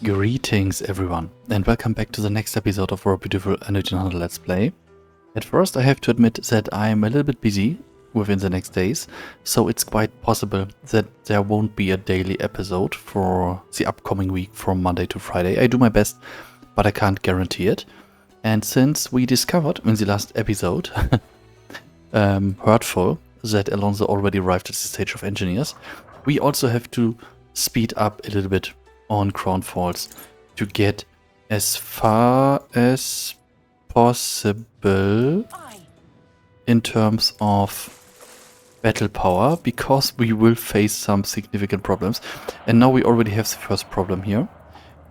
Greetings everyone, and welcome back to the next episode of our beautiful Anno Let's Play. At first I have to admit that I am a little bit busy within the next days, so it's quite possible that there won't be a daily episode for the upcoming week from Monday to Friday. I do my best, but I can't guarantee it. And since we discovered in the last episode, Hurtful, that Alonso already arrived at the stage of engineers, we also have to speed up a little bit on Crown Falls to get as far as possible in terms of battle power, because we will face some significant problems. And now we already have the first problem here.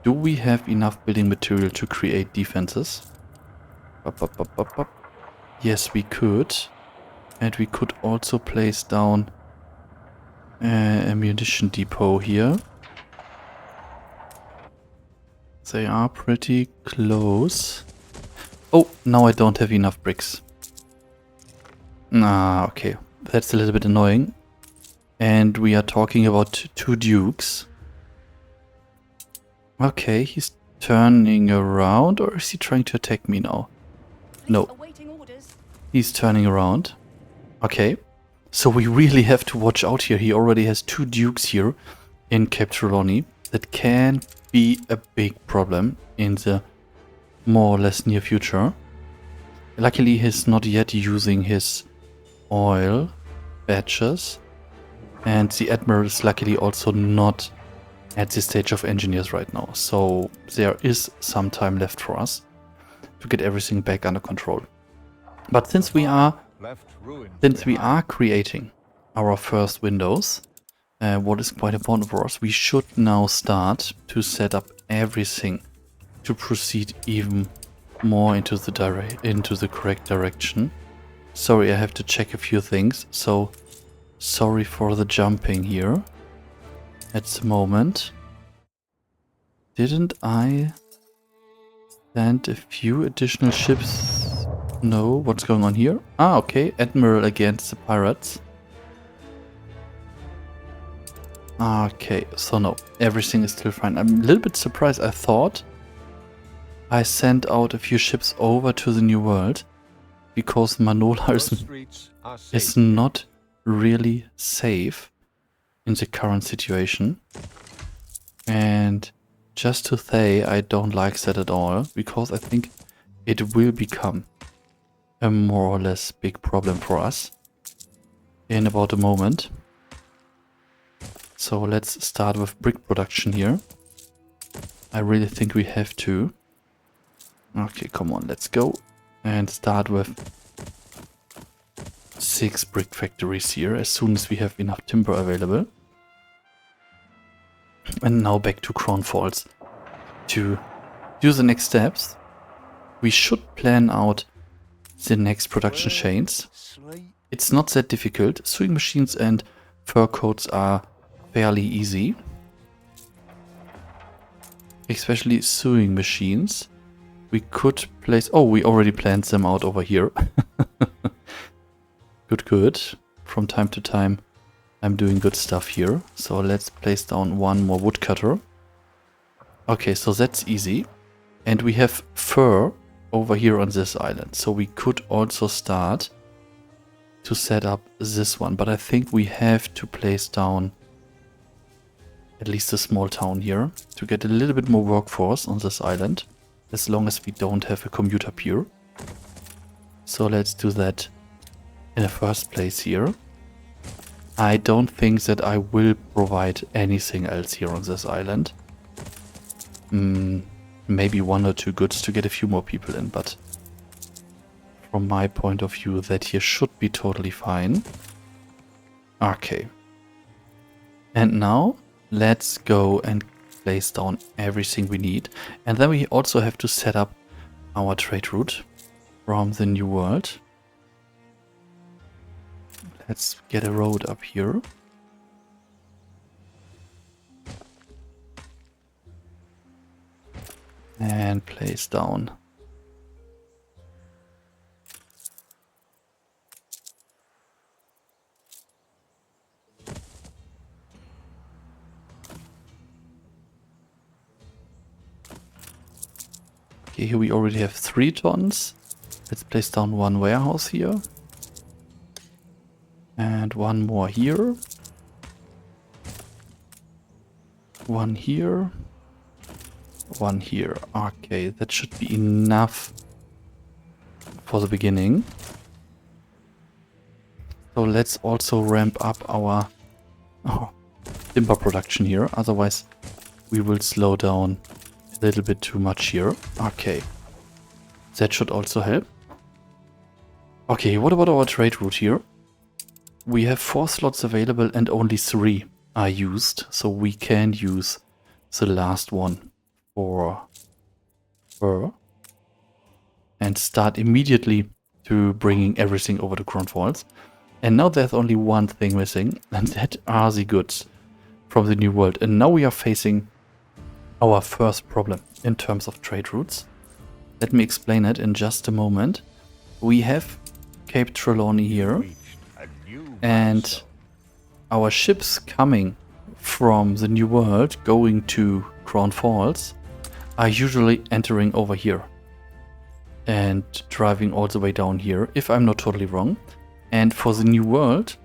Do we have enough building material to create defenses? Yes, we could. And we could also place down a munition depot here. They are pretty close. Oh, now I don't have enough bricks. Okay. That's a little bit annoying. And we are talking about two dukes. Okay, he's turning around, or is he trying to attack me now? No. He's turning around. Okay. So we really have to watch out here. He already has two dukes here in Cape Trelawney. That can be a big problem in the more or less near future. Luckily he's not yet using his oil badges, and the Admiral is luckily also not at the stage of engineers right now, so there is some time left for us to get everything back under control. But since we are creating our first windows, what is quite important for us, we should now start to set up everything to proceed even more into the correct direction. Sorry, I have to check a few things, so sorry for the jumping here at the moment. Didn't I send a few additional ships? No, what's going on here? Okay, Admiral against the pirates. Okay, so no, everything is still fine. I'm a little bit surprised. I thought I sent out a few ships over to the New World because Manola is not really safe in the current situation. And just to say, I don't like that at all, because I think it will become a more or less big problem for us in about a moment. So let's start with brick production here. I really think we have to. Okay, come on, let's go. And start with 6 brick factories here as soon as we have enough timber available. And now back to Crown Falls to do the next steps. We should plan out the next production chains. It's not that difficult. Sewing machines and fur coats are fairly easy. Especially sewing machines. We could place... Oh, we already planned them out over here. Good. From time to time I'm doing good stuff here. So let's place down one more woodcutter. Okay, so that's easy. And we have fur over here on this island. So we could also start to set up this one. But I think we have to place down at least a small town here to get a little bit more workforce on this island, as long as we don't have a commuter pier. So let's do that in the first place here. I don't think that I will provide anything else here on this island. Maybe 1 or 2 goods to get a few more people in, but from my point of view that here should be totally fine. Okay. And now let's go and place down everything we need. And then we also have to set up our trade route from the New World. Let's get a road up here. And place down Okay, here we already have 3 tons. Let's place down 1 warehouse here. And 1 more here. 1 here. 1 here. Okay, that should be enough for the beginning. So let's also ramp up our timber production here. Otherwise, we will slow down a little bit too much here. Okay. That should also help. Okay, what about our trade route here? We have 4 slots available and only 3 are used. So we can use the last one for her. And start immediately to bringing everything over to Crown Falls. And now there's only one thing missing, and that are the goods from the New World. And now we are facing our first problem in terms of trade routes. Let me explain it in just a moment. We have Cape Trelawney here, and our ships coming from the New World going to Crown Falls are usually entering over here and driving all the way down here, if I'm not totally wrong. And for the New World,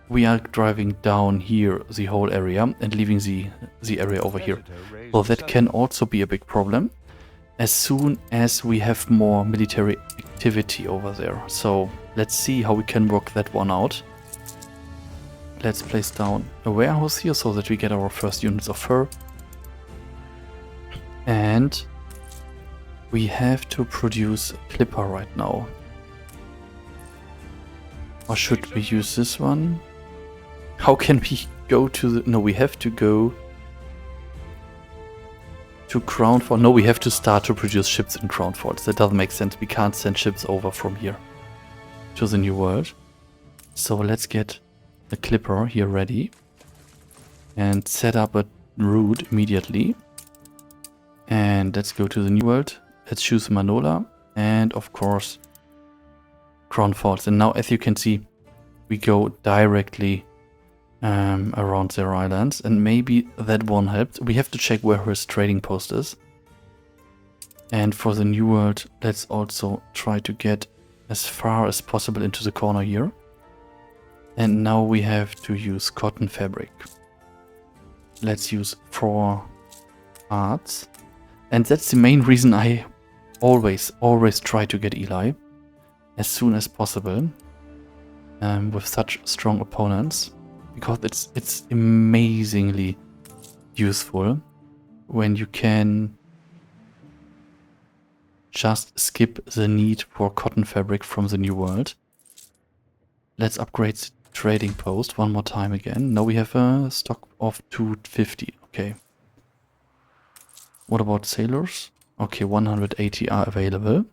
we are driving down here the whole area and leaving the area over here. So that can also be a big problem as soon as we have more military activity over there. So let's see how we can work that one out. Let's place down a warehouse here so that we get our first units of fur. And we have to produce a clipper right now. Or should we use this one? How can we go to the... No, we have to go to Crown Falls. No, we have to start to produce ships in Crown Falls. That doesn't make sense. We can't send ships over from here to the New World. So let's get the clipper here ready. And set up a route immediately. And let's go to the New World. Let's choose Manola. And of course, Crown Falls. And now, as you can see, we go directly around their islands, and maybe that one helped. We have to check where his trading post is. And for the New World, let's also try to get as far as possible into the corner here. And now we have to use cotton fabric. Let's use 4 parts. And that's the main reason I always try to get Eli as soon as possible with such strong opponents, because it's amazingly useful when you can just skip the need for cotton fabric from the New World. Let's upgrade the trading post one more time again. Now we have a stock of 250. Okay. What about sailors? Okay, 180 are available.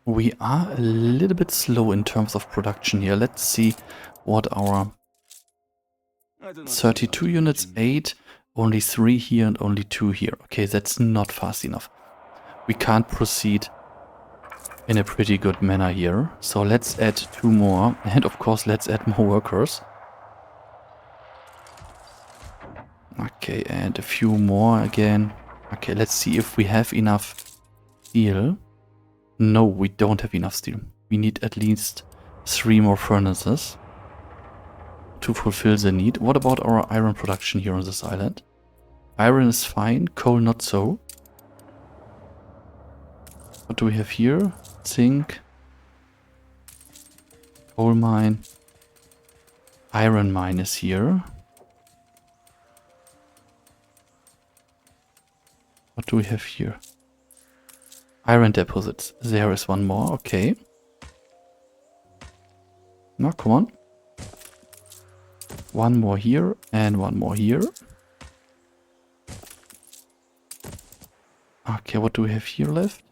We are a little bit slow in terms of production here. Let's see what our 32 units, 8, only 3 here and only 2 here. Okay, that's not fast enough. We can't proceed in a pretty good manner here. So let's add 2 more, and of course let's add more workers. Okay, and a few more again. Okay, let's see if we have enough steel. No, we don't have enough steel. We need at least 3 more furnaces to fulfill the need. What about our iron production here on this island? Iron is fine, coal not so. What do we have here? Zinc, coal mine, iron mine is here. What do we have here? Iron deposits. There is one more. Okay. Now, come on. One more here and one more here. Okay, what do we have here left?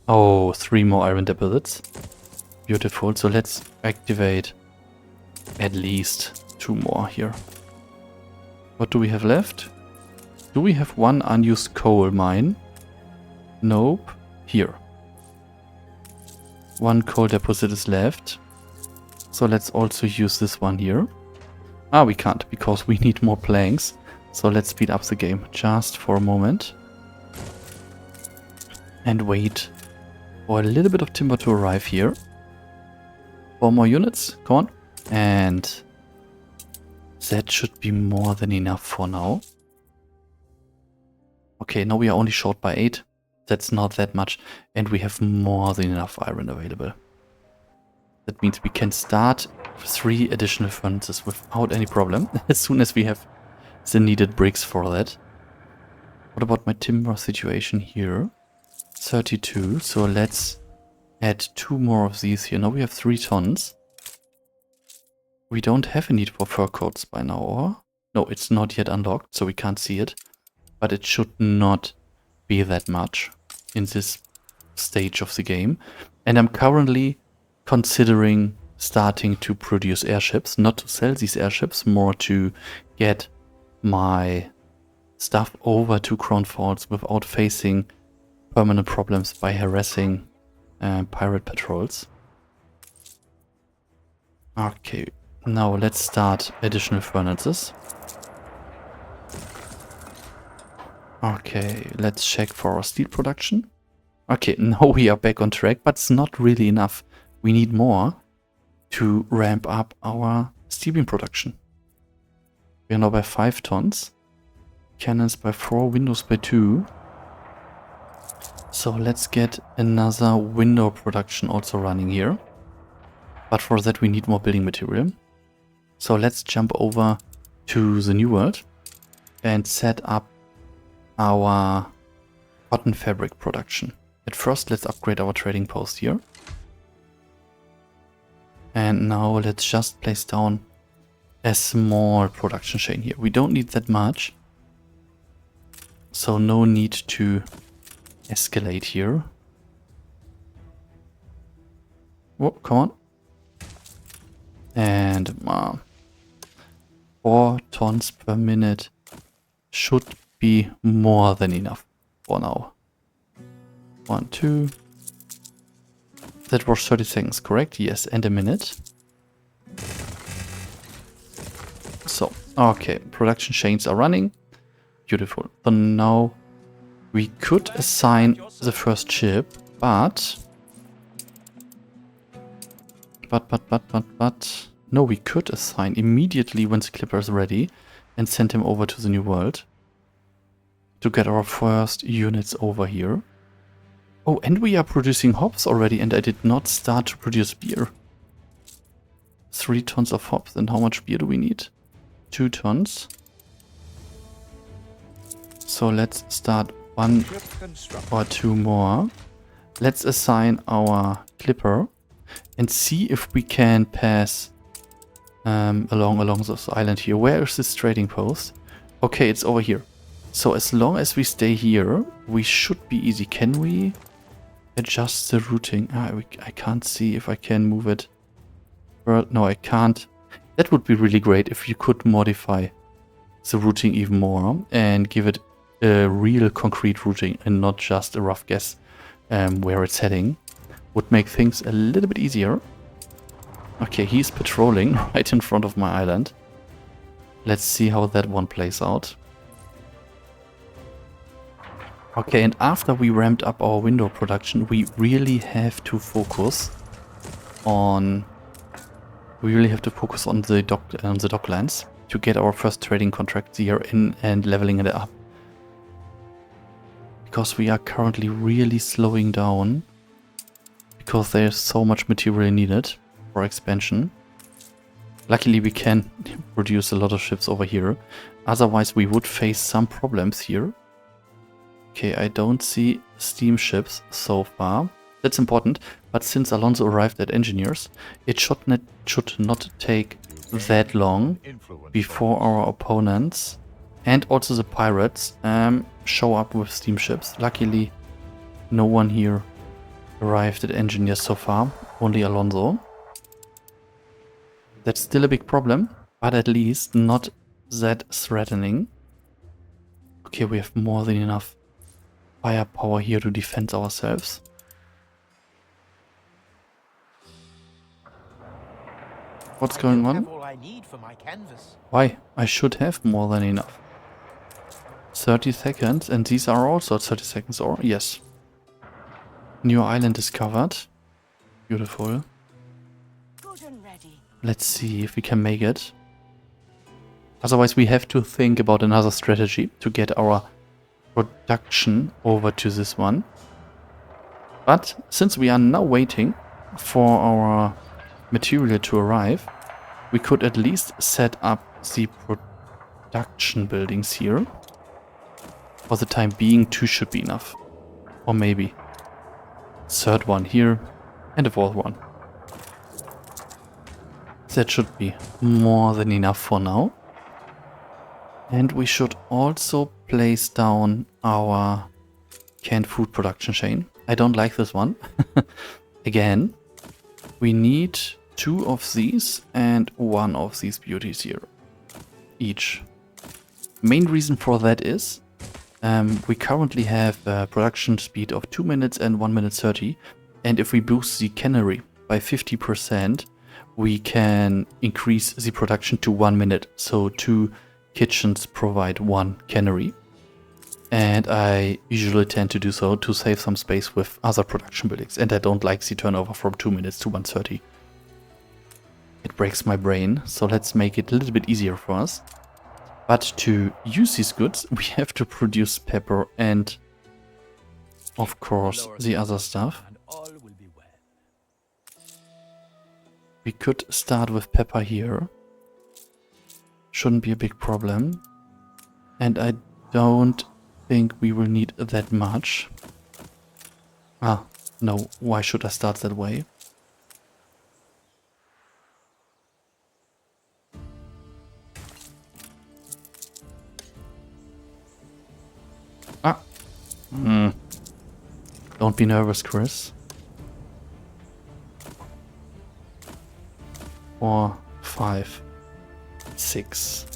Oh, 3 more iron deposits. Beautiful. So let's activate at least 2 more here. What do we have left? Do we have 1 unused coal mine? Nope. Here. 1 coal deposit is left. So let's also use this one here. Ah, we can't because we need more planks. So let's speed up the game just for a moment. and wait for a little bit of timber to arrive here. 4 more units, come on. And that should be more than enough for now. Okay, now we are only short by 8. That's not that much. And we have more than enough iron available. That means we can start 3 additional furnaces without any problem. As soon as we have the needed bricks for that. What about my timber situation here? 32. So let's add 2 more of these here. Now we have 3 tons. We don't have a need for fur coats by now, or? No, it's not yet unlocked, so we can't see it. But it should not be that much in this stage of the game. And I'm currently considering starting to produce airships. Not to sell these airships, more to get my stuff over to Crown Falls without facing permanent problems by harassing pirate patrols. Okay, now let's start additional furnaces. Okay, let's check for our steel production. Okay, now we are back on track, but it's not really enough. We need more to ramp up our steel beam production. We are now by 5 tons. Cannons by 4, windows by 2. So let's get another window production also running here. But for that we need more building material. So let's jump over to the new world and set up our cotton fabric production. At first let's upgrade our trading post here. And now let's just place down a small production chain here. We don't need that much. So no need to escalate here. Oh, come on. And 4 tons per minute should be more than enough for now. 1, 2. That was 30 seconds, correct? Yes, and a minute. So, okay, production chains are running. Beautiful. So now we could assign the first ship, but no, we could assign immediately when the clipper is ready and send him over to the new world to get our first units over here. Oh, and we are producing hops already, and I did not start to produce beer. 3 tons of hops, and how much beer do we need? 2 tons. So let's start 1 or 2 more. Let's assign our clipper and see if we can pass along this island here. Where is this trading post? Okay, it's over here. So as long as we stay here, we should be easy. Can we adjust the routing? I can't see if I can move it. No, I can't. That would be really great if you could modify the routing even more and give it a real concrete routing and not just a rough guess where it's heading. Would make things a little bit easier. Okay, he's patrolling right in front of my island. Let's see how that one plays out. Okay, and after we ramped up our window production, we really have to focus on the docklands to get our first trading contract here in and leveling it up. Because we are currently really slowing down because there's so much material needed for expansion. Luckily we can produce a lot of ships over here. Otherwise we would face some problems here. Okay, I don't see steamships so far. That's important, but since Alonso arrived at engineers, it should not take that long before our opponents and also the pirates show up with steamships. Luckily, no one here arrived at engineers so far, only Alonso. That's still a big problem, but at least not that threatening. Okay, we have more than enough firepower here to defend ourselves. What's going on? Why? I should have more than enough. 30 seconds, and these are also 30 seconds, or yes. New island discovered. Beautiful. Let's see if we can make it. Otherwise we have to think about another strategy to get our production over to this one. But since we are now waiting for our material to arrive, we could at least set up the production buildings here. For the time being, 2 should be enough. Or maybe third one here and a fourth one. That should be more than enough for now. And we should also place down our canned food production chain. I don't like this one. Again, we need 2 of these and 1 of these beauties here. Each. Main reason for that is we currently have a production speed of 2 minutes and 1 minute 30. And if we boost the cannery by 50%, we can increase the production to 1 minute. So 2 kitchens provide 1 cannery. And I usually tend to do so to save some space with other production buildings. And I don't like the turnover from 2 minutes to 1:30. It breaks my brain. So let's make it a little bit easier for us. But to use these goods, we have to produce pepper and, of course, the other stuff. We could start with pepper here. Shouldn't be a big problem. And I don't think we will need that much. Ah, no, why should I start that way? Don't be nervous, Chris. 4, 5, 6.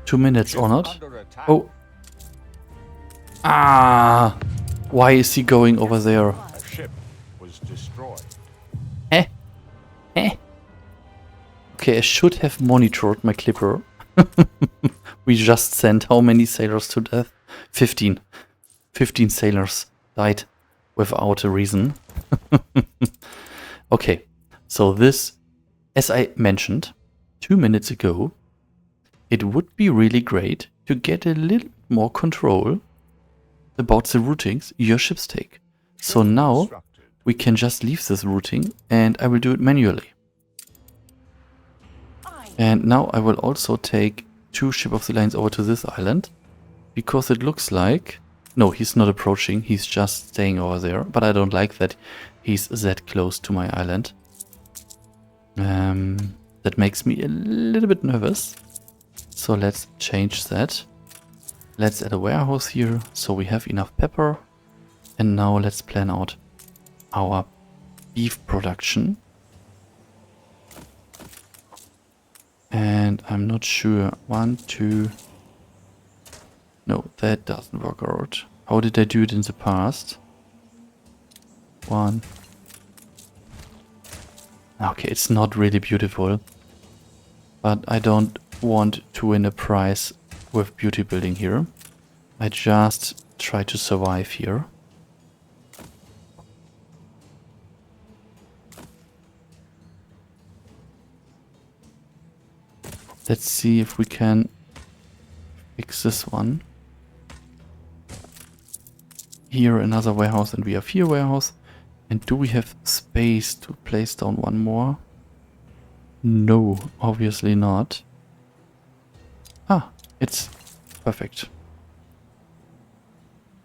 2 minutes or not? Oh. Ah! Why is he going over there? A ship was destroyed. Eh? Eh? Okay, I should have monitored my clipper. We just sent how many sailors to death? 15. 15 sailors died without a reason. Okay, so this, as I mentioned 2 minutes ago, it would be really great to get a little more control about the routings your ships take. So now we can just leave this routing and I will do it manually. And now I will also take 2 ship of the lines over to this island, because it looks like... No, he's not approaching, he's just staying over there, but I don't like that he's that close to my island. That makes me a little bit nervous. So let's change that. Let's add a warehouse here, so we have enough pepper. And now let's plan out our beef production. And I'm not sure. 1, 2... No, that doesn't work out. How did I do it in the past? 1. Okay, it's not really beautiful. But I don't want to win a prize with beauty building here. I just try to survive here. Let's see if we can fix this one. Here another warehouse, and we have here warehouse. And do we have space to place down one more? No, obviously not. Ah, it's perfect.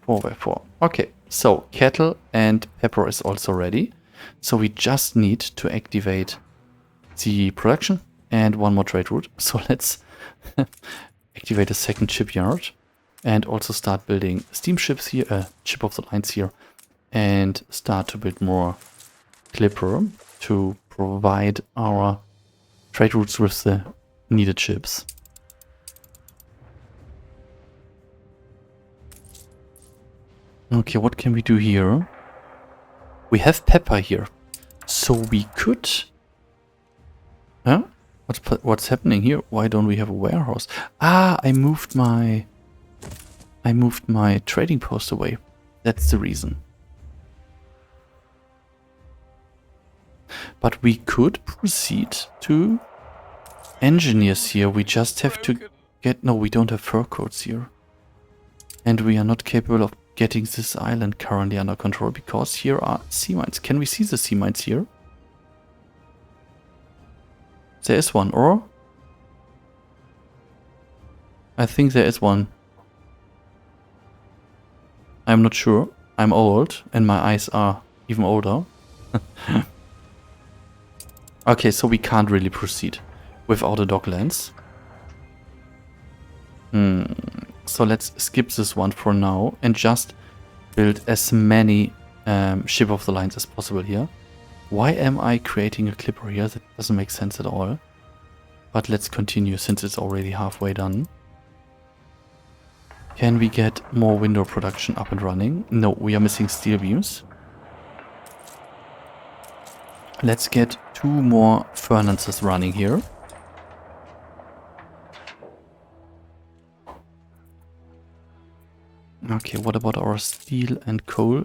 4x4. Okay, so cattle and pepper is also ready. So we just need to activate the production and one more trade route. So let's activate a second shipyard and also start building steamships here, ship of the lines here, and start to build more clipper to provide our trade routes with the needed ships. Okay, what can we do here? We have pepper here, so we could... Huh? What's happening here? Why don't we have a warehouse? Ah, I moved my I moved my trading post away. That's the reason. But we could proceed to engineers here. We just have to get... No, we don't have fur coats here. And we are not capable of getting this island currently under control because here are sea mines. Can we see the sea mines here? There is one, or? I think there is one. I'm not sure. I'm old and my eyes are even older. Okay, so we can't really proceed without a docklands. So let's skip this one for now and just build as many ship of the lines as possible here. Why am I creating a clipper here? That doesn't make sense at all. But let's continue since it's already halfway done. Can we get more window production up and running? No, we are missing steel beams. Let's get 2 more furnaces running here. Okay, what about our steel and coal?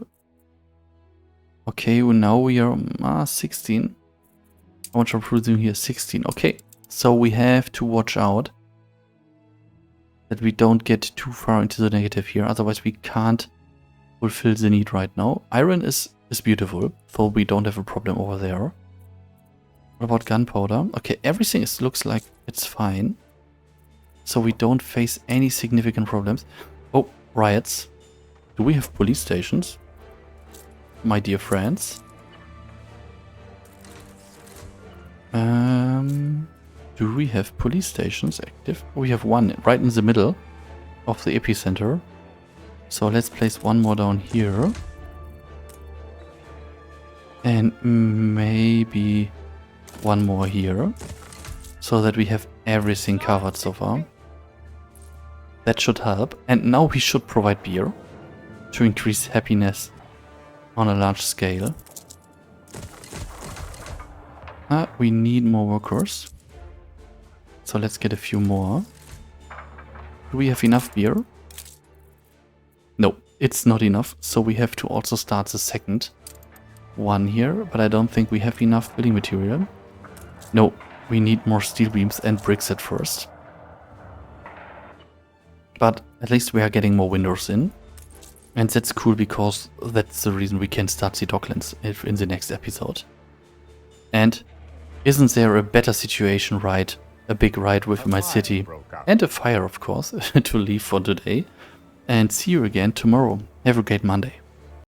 Okay, well now we are 16. How much are we producing here? 16. Okay, so we have to watch out that we don't get too far into the negative here. Otherwise we can't fulfill the need right now. Iron is beautiful, so we don't have a problem over there. What about gunpowder? Okay, everything looks like it's fine. So we don't face any significant problems. Oh, riots. Do we have police stations? My dear friends. Do we have police stations active? We have one right in the middle of the epicenter. So let's place one more down here. And maybe one more here. So that we have everything covered so far. That should help. And now we should provide beer to increase happiness on a large scale. We need more workers. So let's get a few more. Do we have enough beer? No, it's not enough. So we have to also start the second one here. But I don't think we have enough building material. No, we need more steel beams and bricks at first. But at least we are getting more windows in. And that's cool because that's the reason we can start the docklands in the next episode. And isn't there a better situation, right? A big ride with my city. And a fire, of course, to leave for today. And see you again tomorrow. Have a great Monday.